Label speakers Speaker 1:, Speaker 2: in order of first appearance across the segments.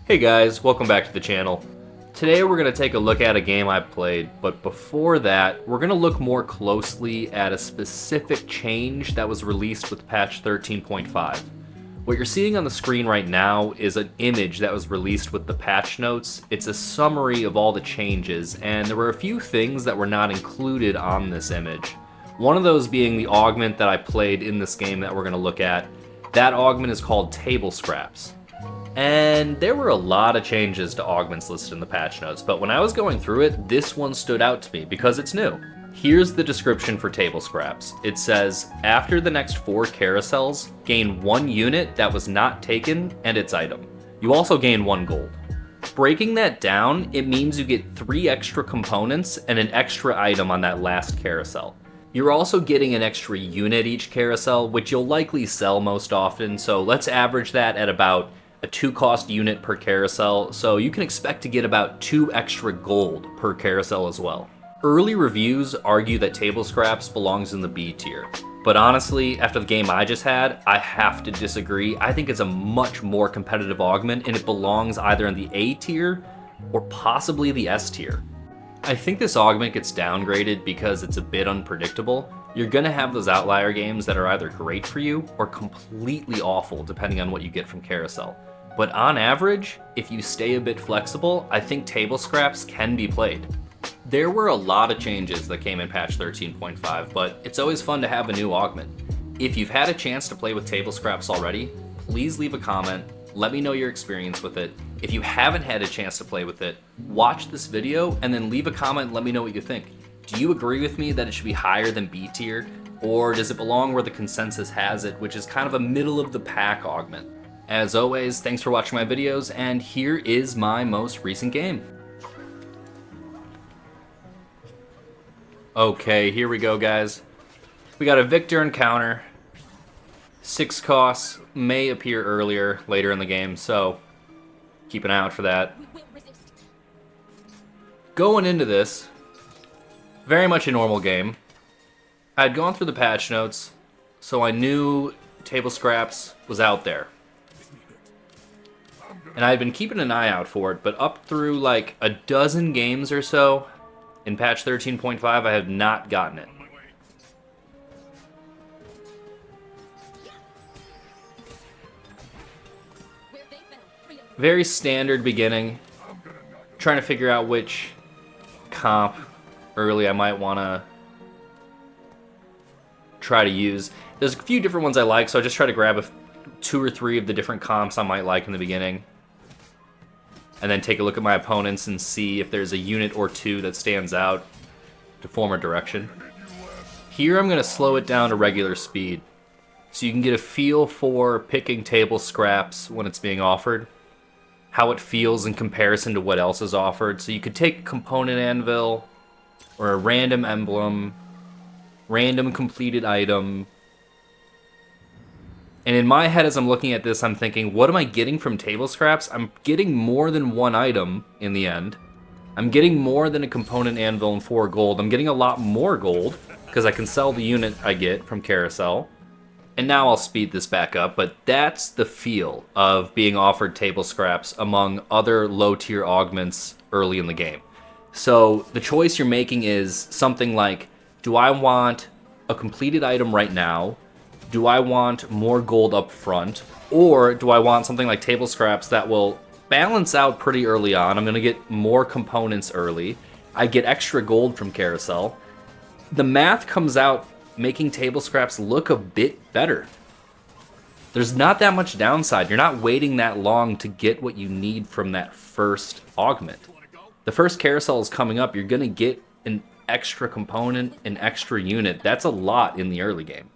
Speaker 1: Hey guys, welcome back to the channel. Today we're going to take a look at a game I played, but before that, we're going to look more closely at a specific change that was released with patch 13.5. What you're seeing on the screen right now is an image that was released with the patch notes. It's a summary of all the changes, and there were a few things that were not included on this image. One of those being the augment that I played in this game that we're going to look at. That augment is called Table Scraps. And there were a lot of changes to augments listed in the patch notes, but when I was going through it, this one stood out to me because it's new. Here's the description for Table Scraps. It says, after the next 4 carousels, gain 1 unit that was not taken and its item. You also gain 1 gold. Breaking that down, it means you get 3 extra components and an extra item on that last carousel. You're also getting an extra unit each carousel, which you'll likely sell most often, so let's average that at about a 2 cost unit per carousel, so you can expect to get about 2 extra gold per carousel as well. Early reviews argue that Table Scraps belongs in the B tier, but honestly, after the game I just had, I have to disagree. I think it's a much more competitive augment, and it belongs either in the A tier or possibly the S tier. I think this augment gets downgraded because it's a bit unpredictable. You're gonna have those outlier games that are either great for you or completely awful depending on what you get from Carousel. But on average, if you stay a bit flexible, I think Table Scraps can be played. There were a lot of changes that came in patch 13.5, but it's always fun to have a new augment. If you've had a chance to play with Table Scraps already, please leave a comment, let me know your experience with it. If you haven't had a chance to play with it, watch this video and then leave a comment and let me know what you think. Do you agree with me that it should be higher than B tier, or does it belong where the consensus has it, which is kind of a middle of the pack augment? As always, thanks for watching my videos, and here is my most recent game. Okay, here we go, guys. We got a Victor encounter. 6 costs, may appear later in the game, so keep an eye out for that. Going into this, very much a normal game. I'd gone through the patch notes, so I knew Table Scraps was out there. And I had been keeping an eye out for it, but up through like a dozen games or so in patch 13.5, I have not gotten it. Very standard beginning. Trying to figure out which comp early I might want to try to use. There's a few different ones I like, so I just try to grab 2 or 3 of the different comps I might like in the beginning. And then take a look at my opponents and see if there's a unit or 2 that stands out to form a direction. Here I'm going to slow it down to regular speed, so you can get a feel for picking Table Scraps when it's being offered, how it feels in comparison to what else is offered. So you could take a component anvil, or a random emblem, random completed item. And in my head, as I'm looking at this, I'm thinking, what am I getting from Table Scraps? I'm getting more than 1 item in the end. I'm getting more than a component anvil and 4 gold. I'm getting a lot more gold, because I can sell the unit I get from Carousel. And now I'll speed this back up, but that's the feel of being offered Table Scraps among other low-tier augments early in the game. So the choice you're making is something like, do I want a completed item right now? Do I want more gold up front? Or do I want something like Table Scraps that will balance out pretty early on? I'm going to get more components early. I get extra gold from Carousel. The math comes out making Table Scraps look a bit better. There's not that much downside. You're not waiting that long to get what you need from that first augment. The first carousel is coming up. You're going to get an extra component, an extra unit. That's a lot in the early game.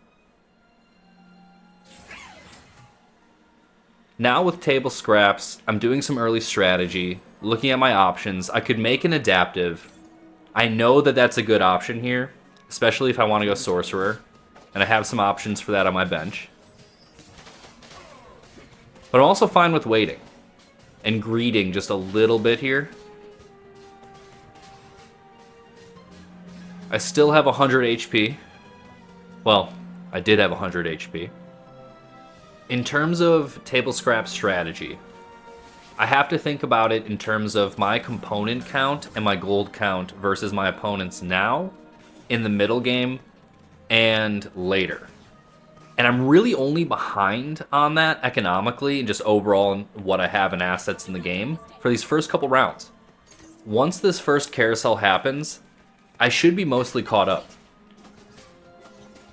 Speaker 1: Now with Table Scraps, I'm doing some early strategy, looking at my options. I could make an adaptive. I know that that's a good option here, especially if I want to go Sorcerer, and I have some options for that on my bench. But I'm also fine with waiting and greeding just a little bit here. I still have 100 HP. Well, I did have 100 HP. In terms of Table Scrap strategy, I have to think about it in terms of my component count and my gold count versus my opponents now, in the middle game, and later. And I'm really only behind on that economically and just overall in what I have in assets in the game for these first couple rounds. Once this first carousel happens, I should be mostly caught up.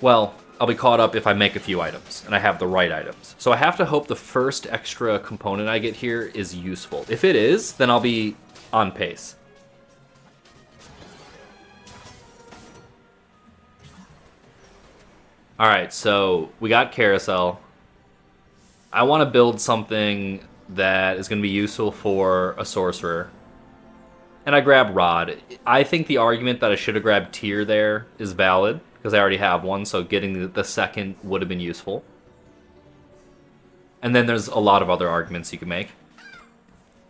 Speaker 1: Well, I'll be caught up if I make a few items, and I have the right items. So I have to hope the first extra component I get here is useful. If it is, then I'll be on pace. Alright, so we got carousel. I want to build something that is going to be useful for a sorcerer. And I grab Rod. I think the argument that I should have grabbed Tier there is valid, because I already have one, so getting the second would have been useful. And then there's a lot of other arguments you can make.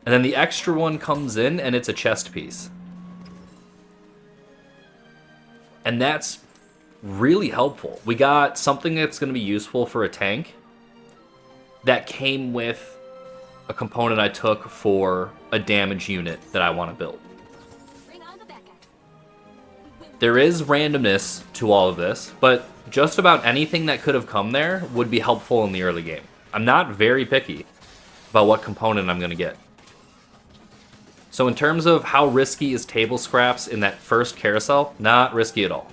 Speaker 1: And then the extra one comes in, and it's a chest piece. And that's really helpful. We got something that's going to be useful for a tank that came with a component I took for a damage unit that I want to build. There is randomness to all of this, but just about anything that could have come there would be helpful in the early game. I'm not very picky about what component I'm going to get. So in terms of how risky is table scraps in that first carousel, not risky at all.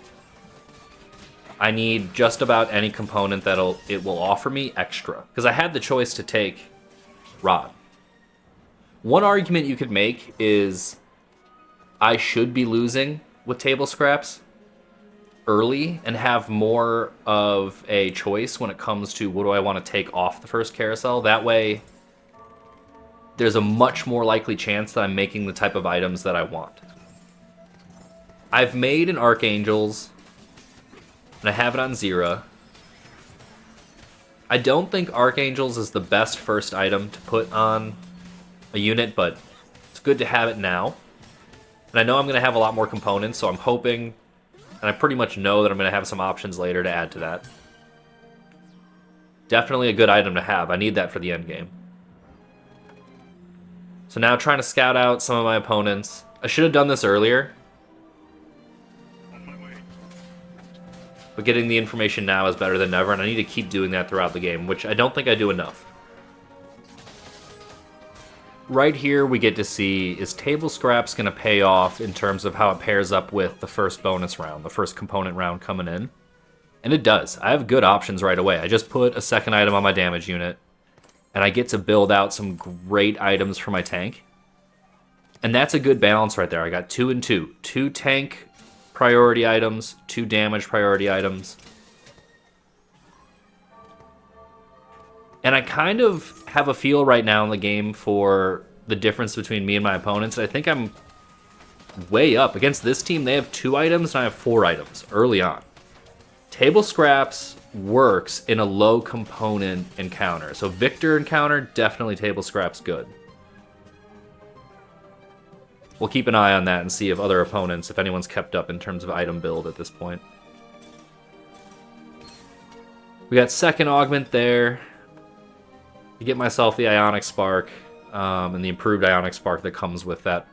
Speaker 1: I need just about any component that it will offer me extra, because I had the choice to take Rod. One argument you could make is I should be losing with table scraps early and have more of a choice when it comes to what do I want to take off the first carousel. That way, there's a much more likely chance that I'm making the type of items that I want. I've made an Archangels, and I have it on Zera. I don't think Archangels is the best first item to put on a unit, but it's good to have it now. And I know I'm going to have a lot more components, so I'm hoping, and I pretty much know that I'm going to have some options later to add to that. Definitely a good item to have. I need that for the end game. So now trying to scout out some of my opponents. I should have done this earlier. But getting the information now is better than never, and I need to keep doing that throughout the game, which I don't think I do enough. Right here we get to see, is table scraps going to pay off in terms of how it pairs up with the first bonus round, the first component round coming in? And it does. I have good options right away. I just put a second item on my damage unit, and I get to build out some great items for my tank. And that's a good balance right there. I got 2 and 2. 2 tank priority items, 2 damage priority items. And I kind of have a feel right now in the game for the difference between me and my opponents. I think I'm way up. Against this team, they have 2 items and I have 4 items early on. Table scraps works in a low component encounter. So Victor encounter, definitely table scraps good. We'll keep an eye on that and see if other opponents, if anyone's kept up in terms of item build at this point. We got second augment there. I get myself the Ionic Spark and the improved Ionic Spark that comes with that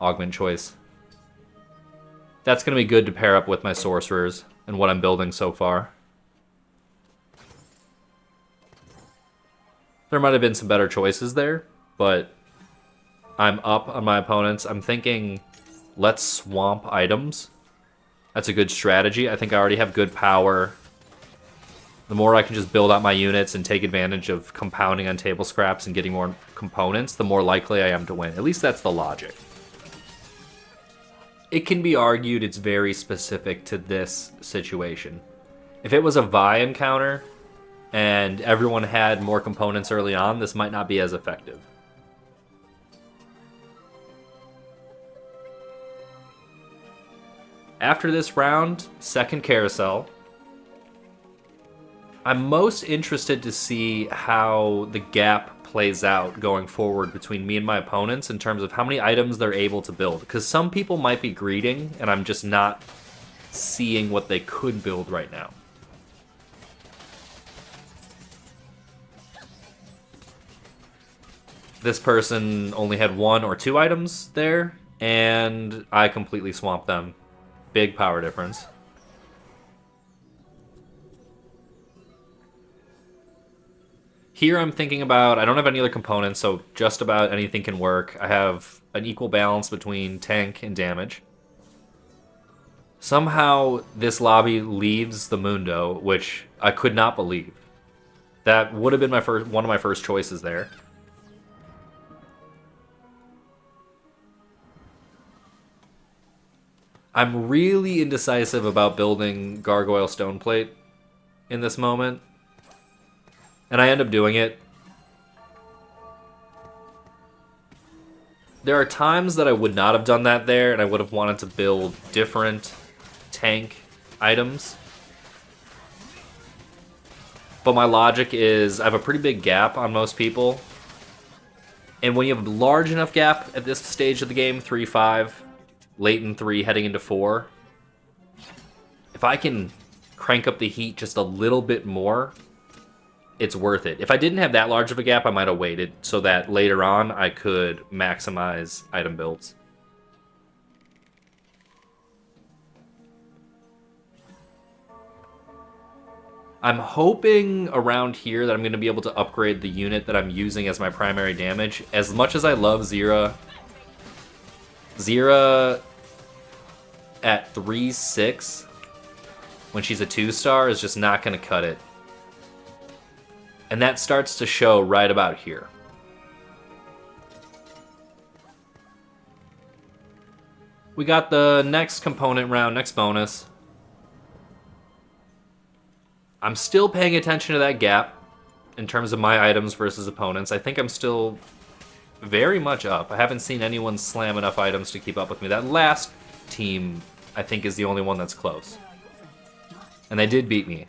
Speaker 1: augment choice. That's going to be good to pair up with my sorcerers and what I'm building so far. There might have been some better choices there, but I'm up on my opponents. I'm thinking, let's swamp items. That's a good strategy. I think I already have good power. The more I can just build out my units and take advantage of compounding on table scraps and getting more components, the more likely I am to win. At least that's the logic. It can be argued it's very specific to this situation. If it was a Vi encounter and everyone had more components early on, this might not be as effective. After this round, second carousel. I'm most interested to see how the gap plays out going forward between me and my opponents in terms of how many items they're able to build. Because some people might be greeting, and I'm just not seeing what they could build right now. This person only had 1 or 2 items there, and I completely swamped them. Big power difference. Here I'm thinking about, I don't have any other components, so just about anything can work. I have an equal balance between tank and damage. Somehow this lobby leaves the Mundo, which I could not believe. That would have been one of my first choices there. I'm really indecisive about building Gargoyle Stoneplate in this moment. And I end up doing it. There are times that I would not have done that there, and I would have wanted to build different tank items. But my logic is I have a pretty big gap on most people. And when you have a large enough gap at this stage of the game, 3-5, late in 3, heading into 4, if I can crank up the heat just a little bit more, it's worth it. If I didn't have that large of a gap, I might have waited so that later on I could maximize item builds. I'm hoping around here that I'm going to be able to upgrade the unit that I'm using as my primary damage. As much as I love Zira at 3-6, when she's a 2-star, is just not going to cut it. And that starts to show right about here. We got the next component round, next bonus. I'm still paying attention to that gap in terms of my items versus opponents. I think I'm still very much up. I haven't seen anyone slam enough items to keep up with me. That last team, I think, is the only one that's close. And they did beat me.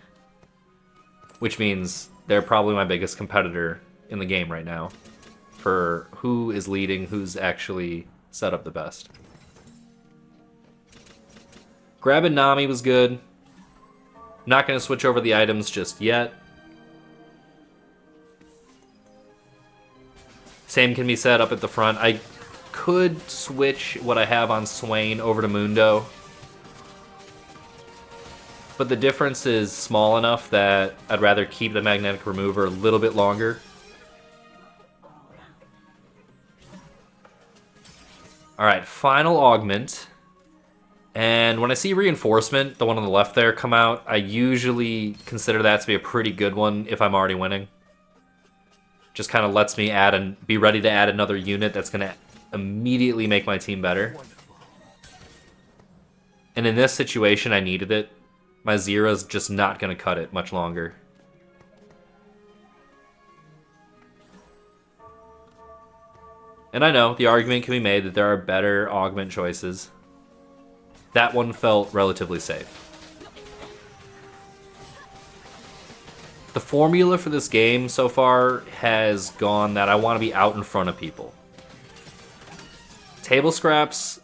Speaker 1: Which means they're probably my biggest competitor in the game right now for who is leading, who's actually set up the best. Grabbing Nami was good. Not going to switch over the items just yet. Same can be said up at the front. I could switch what I have on Swain over to Mundo. But the difference is small enough that I'd rather keep the magnetic remover a little bit longer. Alright, final augment. And when I see reinforcement, the one on the left there, come out, I usually consider that to be a pretty good one if I'm already winning. Just kind of lets me add and be ready to add another unit that's going to immediately make my team better. And in this situation, I needed it. My Zira's just not going to cut it much longer. And I know the argument can be made that there are better augment choices. That one felt relatively safe. The formula for this game so far has gone that I want to be out in front of people. Table scraps,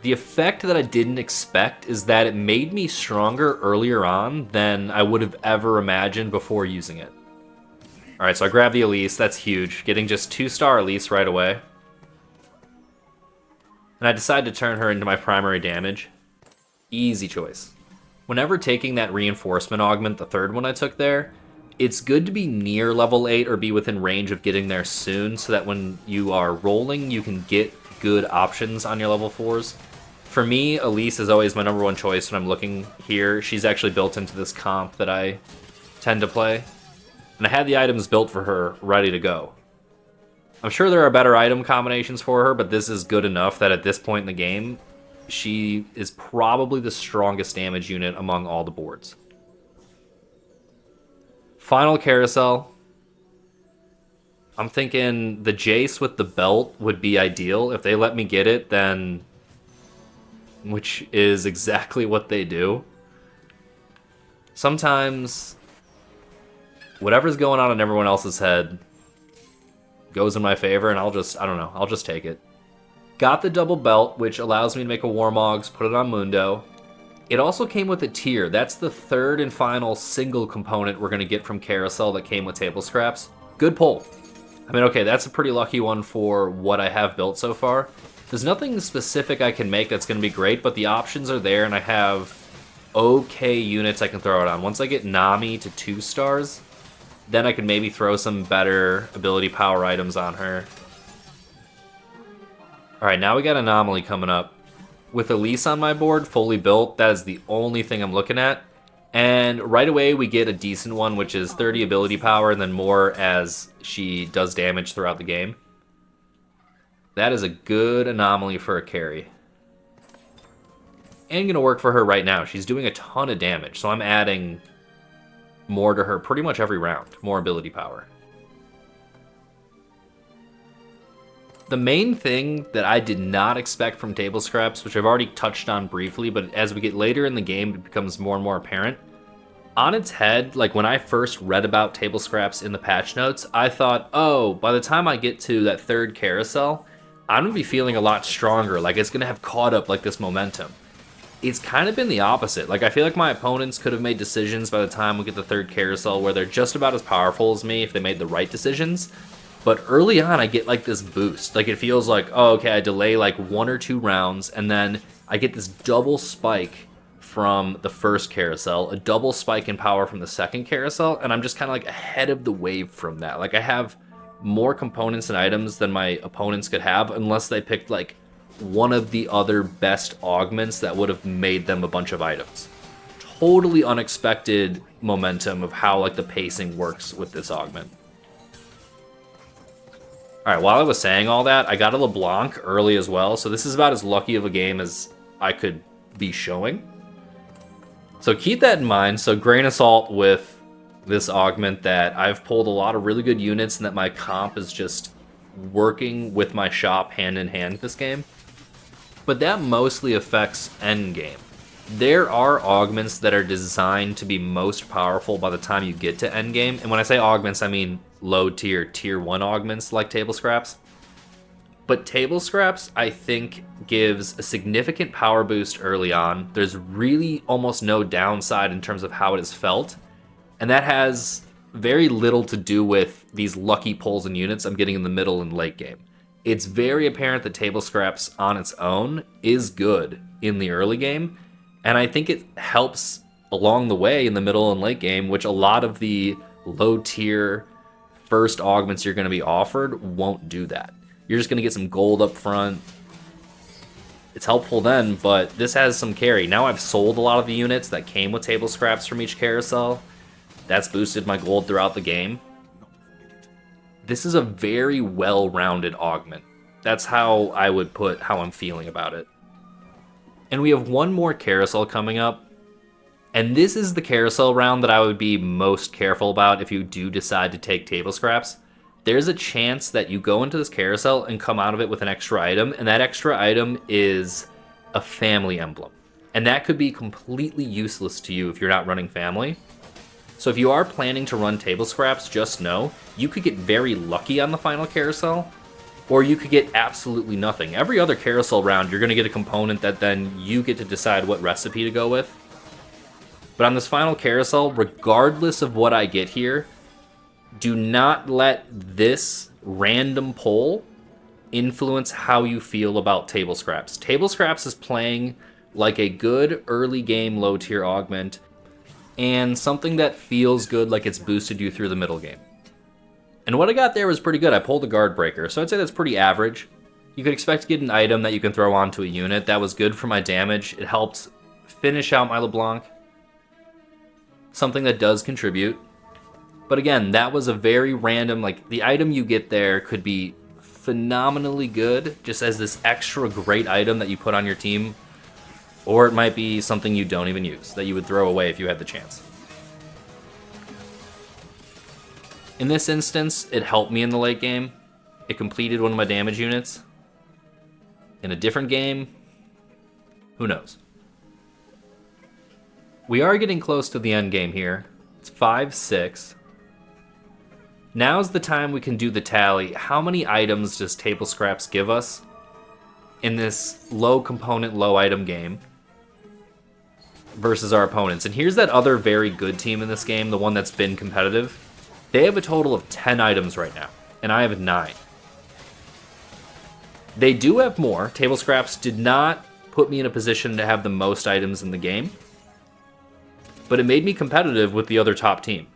Speaker 1: the effect that I didn't expect is that it made me stronger earlier on than I would have ever imagined before using it. Alright, so I grabbed the Elise, that's huge. Getting just 2-star Elise right away. And I decided to turn her into my primary damage. Easy choice. Whenever taking that reinforcement augment, the third one I took there, it's good to be near level 8 or be within range of getting there soon so that when you are rolling, you can get good options on your level 4s. For me, Elise is always my number one choice when I'm looking here. She's actually built into this comp that I tend to play. And I had the items built for her ready to go. I'm sure there are better item combinations for her, but this is good enough that at this point in the game, she is probably the strongest damage unit among all the boards. Final carousel. I'm thinking the Jace with the belt would be ideal. If they let me get it, then... which is exactly what they do. Sometimes, whatever's going on in everyone else's head goes in my favor, and I'll just take it. Got the double belt, which allows me to make a Warmogs, put it on Mundo. It also came with a tier. That's the third and final single component we're going to get from Carousel that came with table scraps. Good pull. I mean, okay, that's a pretty lucky one for what I have built so far. There's nothing specific I can make that's going to be great, but the options are there, and I have okay units I can throw it on. Once I get Nami to 2 stars, then I can maybe throw some better ability power items on her. Alright, now we got Anomaly coming up. With Elise on my board, fully built, that is the only thing I'm looking at. And right away we get a decent one, which is 30 ability power and then more as she does damage throughout the game. That is a good Anomaly for a carry. And gonna work for her right now. She's doing a ton of damage, so I'm adding more to her pretty much every round. More ability power. The main thing that I did not expect from Table Scraps, which I've already touched on briefly, but as we get later in the game, it becomes more and more apparent. On its head, like when I first read about Table Scraps in the patch notes, I thought, oh, by the time I get to that 3rd carousel, I'm going to be feeling a lot stronger, like it's going to have caught up like this momentum. It's kind of been the opposite. Like I feel like my opponents could have made decisions by the time we get the 3rd carousel where they're just about as powerful as me if they made the right decisions. But early on, I get like this boost. Like it feels like, oh, okay, I delay like 1 or 2 rounds, and then I get this double spike from the 1st carousel, a double spike in power from the 2nd carousel, and I'm just kind of like ahead of the wave from that. Like I have more components and items than my opponents could have, unless they picked like one of the other best augments that would have made them a bunch of items. Totally unexpected momentum of how like the pacing works with this augment. Alright, while I was saying all that, I got a LeBlanc early as well, so this is about as lucky of a game as I could be showing. So keep that in mind, so grain of salt with this augment that I've pulled a lot of really good units and that my comp is just working with my shop hand in hand this game. But that mostly affects endgame. There are augments that are designed to be most powerful by the time you get to endgame, and when I say augments, I mean low tier, tier 1 augments like Table Scraps. But Table Scraps, I think, gives a significant power boost early on. There's really almost no downside in terms of how it is felt, and that has very little to do with these lucky pulls and units I'm getting in the middle and late game. It's very apparent that Table Scraps on its own is good in the early game, and I think it helps along the way in the middle and late game, which a lot of the low tier first augments you're going to be offered won't do that. You're just going to get some gold up front. It's helpful then, but this has some carry. Now I've sold a lot of the units that came with Table Scraps from each carousel. That's boosted my gold throughout the game. This is a very well-rounded augment. That's how I would put how I'm feeling about it. And we have one more carousel coming up. And this is the carousel round that I would be most careful about if you do decide to take Table Scraps. There's a chance that you go into this carousel and come out of it with an extra item, and that extra item is a family emblem. And that could be completely useless to you if you're not running family. So if you are planning to run Table Scraps, just know, you could get very lucky on the final carousel, or you could get absolutely nothing. Every other carousel round, you're going to get a component that then you get to decide what recipe to go with. But on this final carousel, regardless of what I get here, do not let this random pull influence how you feel about Table Scraps. Table Scraps is playing like a good early game low tier augment, and something that feels good like it's boosted you through the middle game. And what I got there was pretty good. I pulled a Guard Breaker, so I'd say that's pretty average. You could expect to get an item that you can throw onto a unit. That was good for my damage. It helped finish out my LeBlanc. Something that does contribute. But again, that was a very random, like, the item you get there could be phenomenally good, just as this extra great item that you put on your team, or it might be something you don't even use, that you would throw away if you had the chance. In this instance, it helped me in the late game. It completed one of my damage units. In a different game, who knows? We are getting close to the end game here. It's 5-6. Now's the time we can do the tally. How many items does Table Scraps give us in this low component, low item game versus our opponents? And here's that other very good team in this game, the one that's been competitive. They have a total of 10 items right now. and I have 9. They do have more. Table scraps did not put me in a position to have the most items in the game, but it made me competitive with the other top team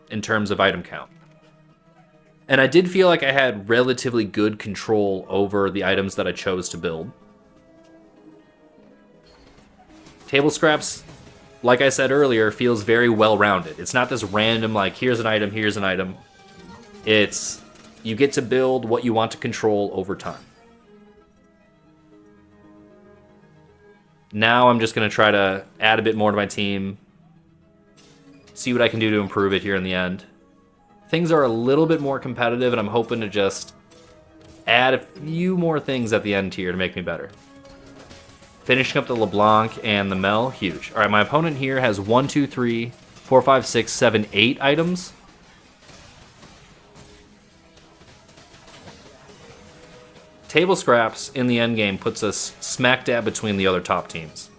Speaker 1: in terms of item count. And I did feel like I had relatively good control over the items that I chose to build. Table scraps, like I said earlier, feels very well-rounded. It's not this random, like, here's an item, here's an item. It's, you get to build what you want to control over time. Now I'm just going to try to add a bit more to my team, see what I can do to improve it here in the end. Things are a little bit more competitive, and I'm hoping to just add a few more things at the end here to make me better. Finishing up the LeBlanc and the Mel, huge. All right, my opponent here has 1, 2, 3, 4, 5, 6, 7, 8 items. Table scraps in the endgame puts us smack dab between the other top teams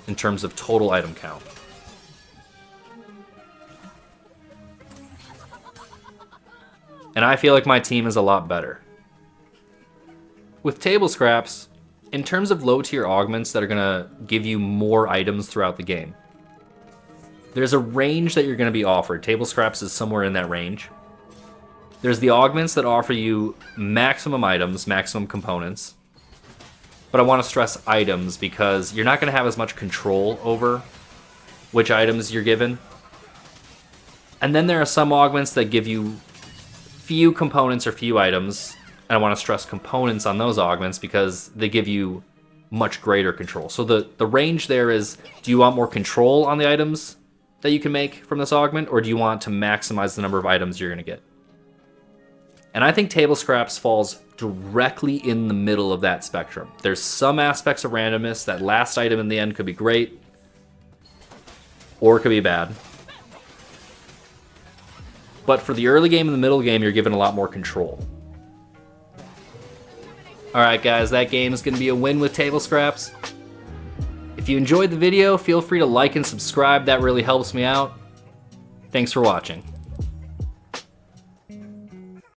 Speaker 1: in terms of total item count. And I feel like my team is a lot better. With table scraps, in terms of low tier augments that are going to give you more items throughout the game, there's a range that you're going to be offered. Table scraps is somewhere in that range. There's the augments that offer you maximum items, maximum components. But I want to stress items because you're not going to have as much control over which items you're given. And then there are some augments that give you few components or few items, and I want to stress components on those augments because they give you much greater control. So the range there is, do you want more control on the items that you can make from this augment, or do you want to maximize the number of items you're going to get? And I think table scraps falls directly in the middle of that spectrum. There's some aspects of randomness. That last item in the end could be great, or it could be bad. But for the early game and the middle game, you're given a lot more control. Alright guys, that game is going to be a win with table scraps. If you enjoyed the video, feel free to like and subscribe. That really helps me out. Thanks for watching.